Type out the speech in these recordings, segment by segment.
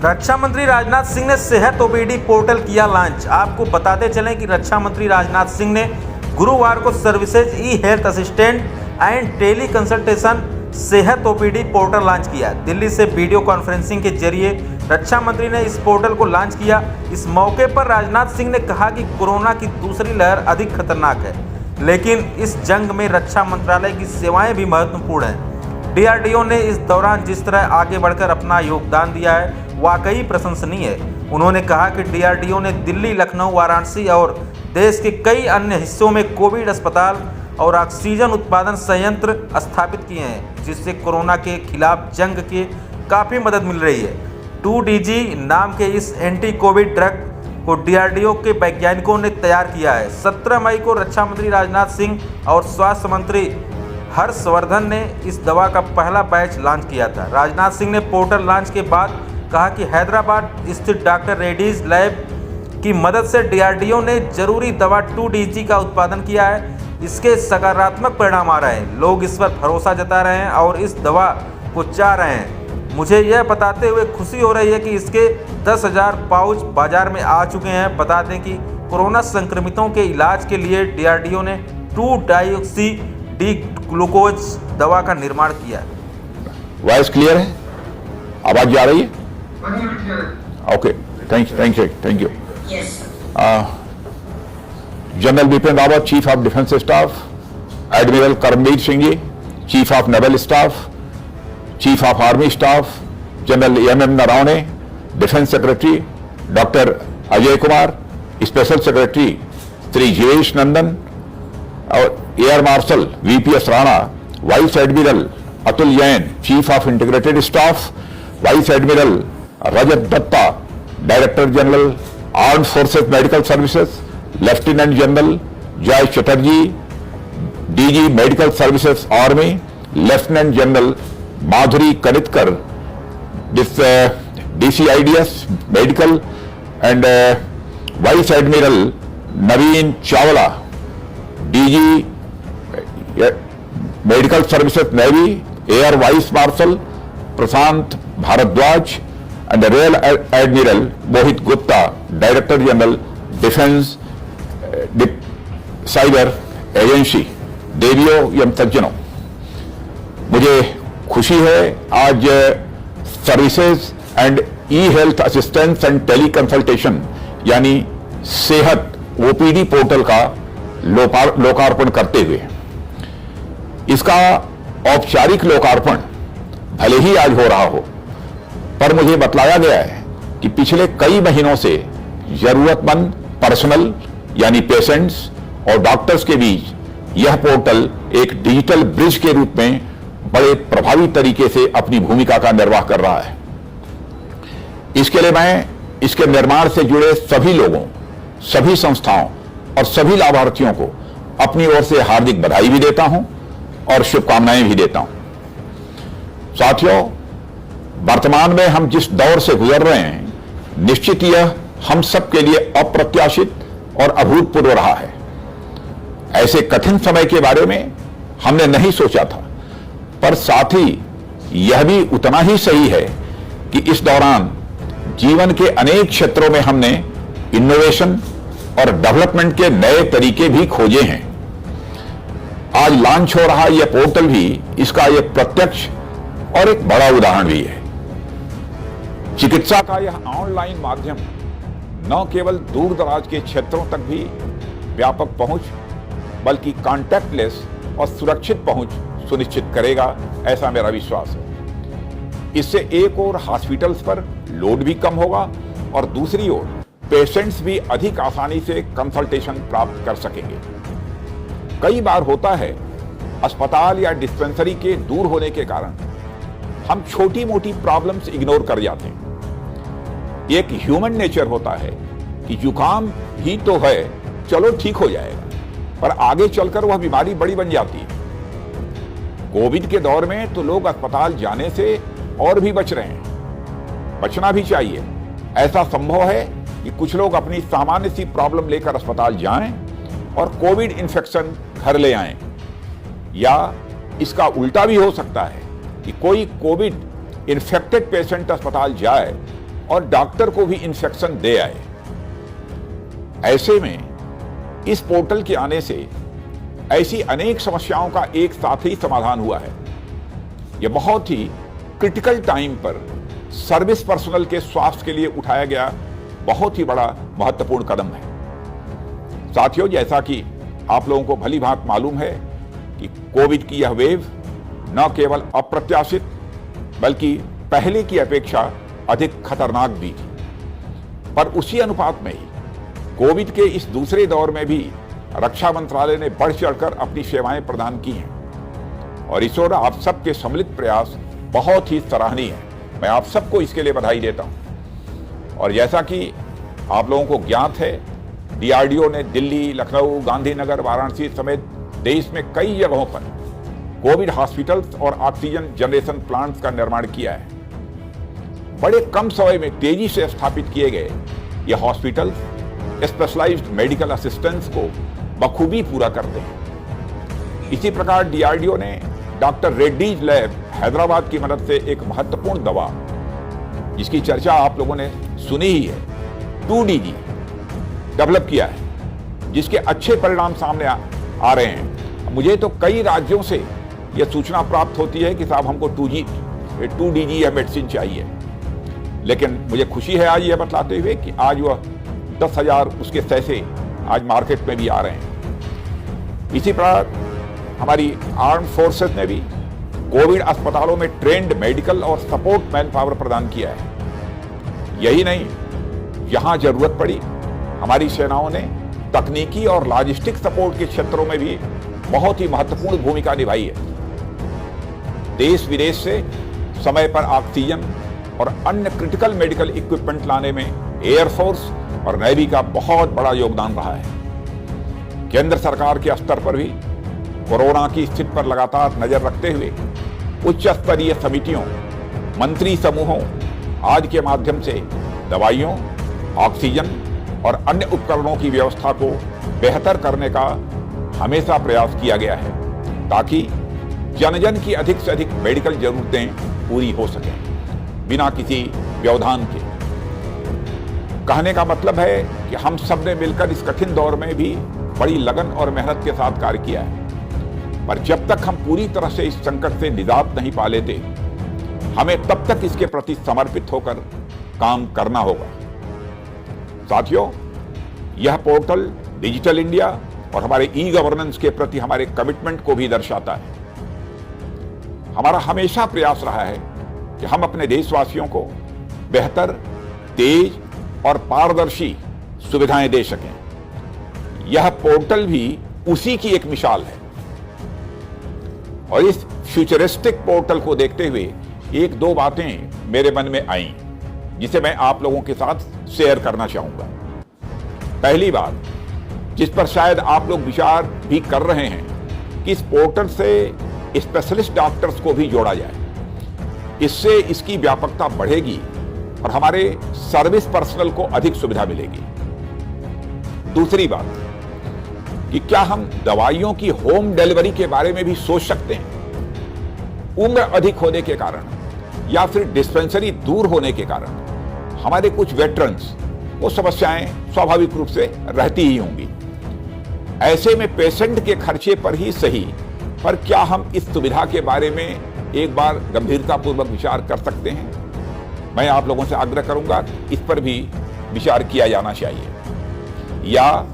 रक्षा मंत्री राजनाथ सिंह ने सेहत ओपीडी पोर्टल किया लॉन्च। आपको बताते चलें कि रक्षा मंत्री राजनाथ सिंह ने गुरुवार को services e health assistant and tele consultation Sehat OPD portal launch किया। दिल्ली से वीडियो कॉन्फ्रेंसिंग के जरिए रक्षा मंत्री ने इस पोर्टल को लॉन्च किया। इस मौके पर राजनाथ सिंह ने कहा कि कोरोना की दूसरी लहर अधिक खतरनाक है, लेकिन इस जंग में रक्षा मंत्रालय की सेवाएं भी महत्वपूर्ण हैं। डीआरडीओ ने इस दौरान जिस तरह आगे बढ़कर अपना योगदान दिया है वाकई प्रशंसनीय है। उन्होंने कहा कि डीआरडीओ ने दिल्ली, लखनऊ, वाराणसी और देश के कई अन्य हिस्सों में कोविड अस्पताल और ऑक्सीजन उत्पादन संयंत्र स्थापित किए हैं, जिससे कोरोना के खिलाफ जंग की काफ़ी मदद मिल रही है। 2DG नाम के इस एंटी कोविड ड्रग को डीआरडीओ के वैज्ञानिकों ने तैयार किया है। 17 मई को रक्षा मंत्री राजनाथ सिंह और स्वास्थ्य मंत्री हर्षवर्धन ने इस दवा का पहला बैच लॉन्च किया था। राजनाथ सिंह ने पोर्टल लॉन्च के बाद कहा कि हैदराबाद स्थित डॉक्टर रेड्डीज लैब की मदद से डीआरडीओ ने जरूरी दवा 2DG का उत्पादन किया है। इसके सकारात्मक परिणाम आ रहे हैं, लोग इस पर भरोसा जता रहे हैं और इस दवा को चाह रहे हैं। मुझे यह बताते हुए खुशी हो रही है कि इसके 10,000 पाउच बाजार में आ चुके हैं। बता दें कि कोरोना संक्रमितों के इलाज के लिए डीआरडीओ ने 2-डीऑक्सी डी ग्लूकोज दवा का निर्माण किया। वॉइस क्लियर है? आवाज जा रही है? Okay, thank you. General Bipin Rawat, chief of defence staff, admiral Karambir Singh ji, chief of naval staff, chief of army staff, general MM Naravane, defence secretary doctor Ajay Kumar, special secretary Shri Jayesh Nandan और air marshal VPS Rana, vice admiral Atul Jain, chief of integrated staff, vice admiral Rajat Datta, director general arm forces medical services, lieutenant general Jay Chatterjee, DG medical services army, lieutenant general Madhuri Kanitkar, DCIDS medical and vice admiral Naveen Chawla, DG medical services navy, air vice marshal Prashant Bhardwaj and Rear Admiral Mohit Gupta, Director General Defense cyber agency. देवियों एवं सज्जनों, मुझे खुशी है आज services and e health assistance and tele consultation यानी Sehat OPD portal का लोकार्पण करते हुए। इसका औपचारिक लोकार्पण भले ही आज हो रहा हो, पर मुझे बतलाया गया है कि पिछले कई महीनों से जरूरतमंद पर्सनल यानी पेशेंट्स और डॉक्टर्स के बीच यह पोर्टल एक डिजिटल ब्रिज के रूप में बड़े प्रभावी तरीके से अपनी भूमिका का निर्वाह कर रहा है। इसके लिए मैं इसके निर्माण से जुड़े सभी लोगों, सभी संस्थाओं और सभी लाभार्थियों को अपनी ओर से हार्दिक बधाई भी देता हूं और शुभकामनाएं भी देता हूं। साथियों, वर्तमान में हम जिस दौर से गुजर रहे हैं, निश्चित यह हम सब के लिए अप्रत्याशित और अभूतपूर्व रहा है। ऐसे कठिन समय के बारे में हमने नहीं सोचा था, पर साथ ही यह भी उतना ही सही है कि इस दौरान जीवन के अनेक क्षेत्रों में हमने इनोवेशन और डेवलपमेंट के नए तरीके भी खोजे हैं। आज लॉन्च हो रहा यह पोर्टल भी इसका एक प्रत्यक्ष और एक बड़ा उदाहरण भी है। चिकित्सा का यह ऑनलाइन माध्यम न केवल दूर दराज के क्षेत्रों तक भी व्यापक पहुंच, बल्कि कॉन्टैक्टलेस और सुरक्षित पहुंच सुनिश्चित करेगा, ऐसा मेरा विश्वास है। इससे एक ओर हॉस्पिटल्स पर लोड भी कम होगा और दूसरी ओर पेशेंट्स भी अधिक आसानी से कंसल्टेशन प्राप्त कर सकेंगे। कई बार होता है अस्पताल या डिस्पेंसरी के दूर होने के कारण हम छोटी मोटी प्रॉब्लम्स इग्नोर कर जाते हैं। एक ह्यूमन नेचर होता है कि जुकाम ही तो है, चलो ठीक हो जाएगा, पर आगे चलकर वह बीमारी बड़ी बन जाती है। कोविड के दौर में तो लोग अस्पताल जाने से और भी बच रहे हैं, बचना भी चाहिए। ऐसा संभव है कि कुछ लोग अपनी सामान्य सी प्रॉब्लम लेकर अस्पताल जाएं और कोविड इन्फेक्शन घर ले आएं, या इसका उल्टा भी हो सकता है कि कोई कोविड इन्फेक्टेड पेशेंट अस्पताल जाए और डॉक्टर को भी इन्फेक्शन दे आए। ऐसे में इस पोर्टल के आने से ऐसी अनेक समस्याओं का एक साथ ही समाधान हुआ है। यह बहुत ही क्रिटिकल टाइम पर सर्विस पर्सनल के स्वास्थ्य के लिए उठाया गया बहुत ही बड़ा महत्वपूर्ण कदम है। साथियों, जैसा कि आप लोगों को भली भांति मालूम है कि कोविड की यह वेव न केवल अप्रत्याशित बल्कि पहले की अपेक्षा अधिक खतरनाक भी थी, पर उसी अनुपात में ही कोविड के इस दूसरे दौर में भी रक्षा मंत्रालय ने बढ़ चढ़कर अपनी सेवाएं प्रदान की हैं और इस ओर आप सबके सम्मिलित प्रयास बहुत ही सराहनीय है। मैं आप सबको इसके लिए बधाई देता हूं। और जैसा कि आप लोगों को ज्ञात है, डीआरडीओ ने दिल्ली, लखनऊ, गांधीनगर, वाराणसी समेत देश में कई जगहों पर कोविड हॉस्पिटल्स और ऑक्सीजन जनरेशन प्लांट्स का निर्माण किया है। बड़े कम समय में तेजी से स्थापित किए गए ये हॉस्पिटल्स स्पेशलाइज्ड मेडिकल असिस्टेंस को बखूबी पूरा करते हैं। इसी प्रकार डीआरडीओ ने डॉक्टर रेड्डीज लैब हैदराबाद की मदद से एक महत्वपूर्ण दवा, जिसकी चर्चा आप लोगों ने सुनी ही है, 2DG डेवलप किया है, जिसके अच्छे परिणाम सामने आ रहे हैं। मुझे तो कई राज्यों से यह सूचना प्राप्त होती है कि साहब हमको 2DG यह मेडिसिन चाहिए, लेकिन मुझे खुशी है आज यह बतलाते हुए कि आज वह 10,000 उसके सैसे आज मार्केट में भी आ रहे हैं। इसी प्रकार हमारी आर्म फोर्सेस ने भी कोविड अस्पतालों में ट्रेंड मेडिकल और सपोर्ट मैन पावर प्रदान किया है। यही नहीं, जहां जरूरत पड़ी हमारी सेनाओं ने तकनीकी और लॉजिस्टिक सपोर्ट के क्षेत्रों में भी बहुत ही महत्वपूर्ण भूमिका निभाई है। देश विदेश से समय पर ऑक्सीजन और अन्य क्रिटिकल मेडिकल इक्विपमेंट लाने में एयरफोर्स और नेवी का बहुत बड़ा योगदान रहा है। केंद्र सरकार के स्तर पर भी कोरोना की स्थिति पर लगातार नजर रखते हुए उच्च स्तरीय समितियों, मंत्री समूहों आदि के माध्यम से दवाइयों, ऑक्सीजन और अन्य उपकरणों की व्यवस्था को बेहतर करने का हमेशा प्रयास किया गया है, ताकि जन जन की अधिक से अधिक मेडिकल जरूरतें पूरी हो सकें बिना किसी व्यवधान के। कहने का मतलब है कि हम सब ने मिलकर इस कठिन दौर में भी बड़ी लगन और मेहनत के साथ कार्य किया है, पर जब तक हम पूरी तरह से इस संकट से निजात नहीं पा लेते, हमें तब तक इसके प्रति समर्पित होकर काम करना होगा। साथियों, यह पोर्टल डिजिटल इंडिया और हमारे ई गवर्नेंस के प्रति हमारे कमिटमेंट को भी दर्शाता है। हमारा हमेशा प्रयास रहा है कि हम अपने देशवासियों को बेहतर, तेज और पारदर्शी सुविधाएं दे सकें। यह पोर्टल भी उसी की एक मिसाल है और इस फ्यूचरिस्टिक पोर्टल को देखते हुए एक दो बातें मेरे मन में आईं, जिसे मैं आप लोगों के साथ शेयर करना चाहूंगा। पहली बात, जिस पर शायद आप लोग विचार भी कर रहे हैं कि इस पोर्टल से स्पेशलिस्ट डॉक्टर्स को भी जोड़ा जाए, इससे इसकी व्यापकता बढ़ेगी और हमारे सर्विस पर्सनल को अधिक सुविधा मिलेगी। दूसरी बात कि क्या हम दवाइयों की होम डिलीवरी के बारे में भी सोच सकते हैं। उम्र अधिक होने के कारण या फिर डिस्पेंसरी दूर होने के कारण हमारे कुछ वेटरन्स को समस्याएं स्वाभाविक रूप से रहती ही होंगी। ऐसे में पेशेंट के खर्चे पर ही सही, पर क्या हम इस सुविधा के बारे में एक बार गंभीरतापूर्वक विचार कर सकते हैं। मैं आप लोगों से आग्रह करूंगा इस पर भी विचार किया जाना चाहिए, या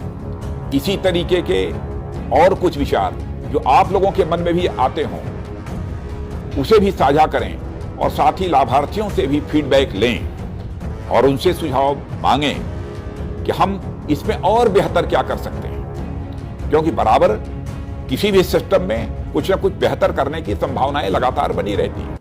इसी तरीके के और कुछ विचार जो आप लोगों के मन में भी आते हों उसे भी साझा करें और साथ ही लाभार्थियों से भी फीडबैक लें और उनसे सुझाव मांगें कि हम इसमें और बेहतर क्या कर सकते हैं, क्योंकि बराबर किसी भी सिस्टम में कुछ न कुछ बेहतर करने की संभावनाएं लगातार बनी रहती हैं।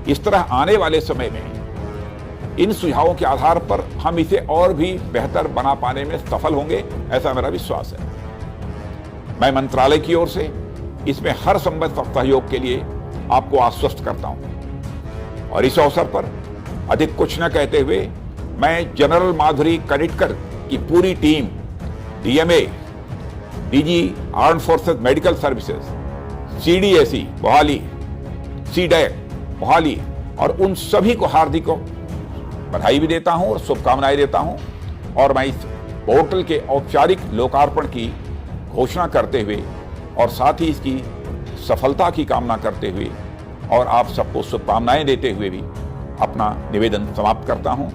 इस तरह आने वाले समय में इन सुझावों के आधार पर हम इसे और भी बेहतर बना पाने में सफल होंगे, ऐसा मेरा विश्वास है। मैं मंत्रालय की ओर से इसमें हर संभव सहयोग के लिए आपको आश्वस्त करता हूं और इस अवसर पर अधिक कुछ न कहते हुए मैं जनरल माधुरी कनिटकर की पूरी team, DMA, DG arm forces medical services, CDAC Mohali CDAC Mohali और उन सभी को हार्दिक बधाई भी देता हूं और शुभकामनाएं देता हूं। और मैं इस पोर्टल के औपचारिक लोकार्पण की घोषणा करते हुए और साथ ही इसकी सफलता की कामना करते हुए और आप सबको शुभकामनाएं देते हुए भी अपना निवेदन समाप्त करता हूं।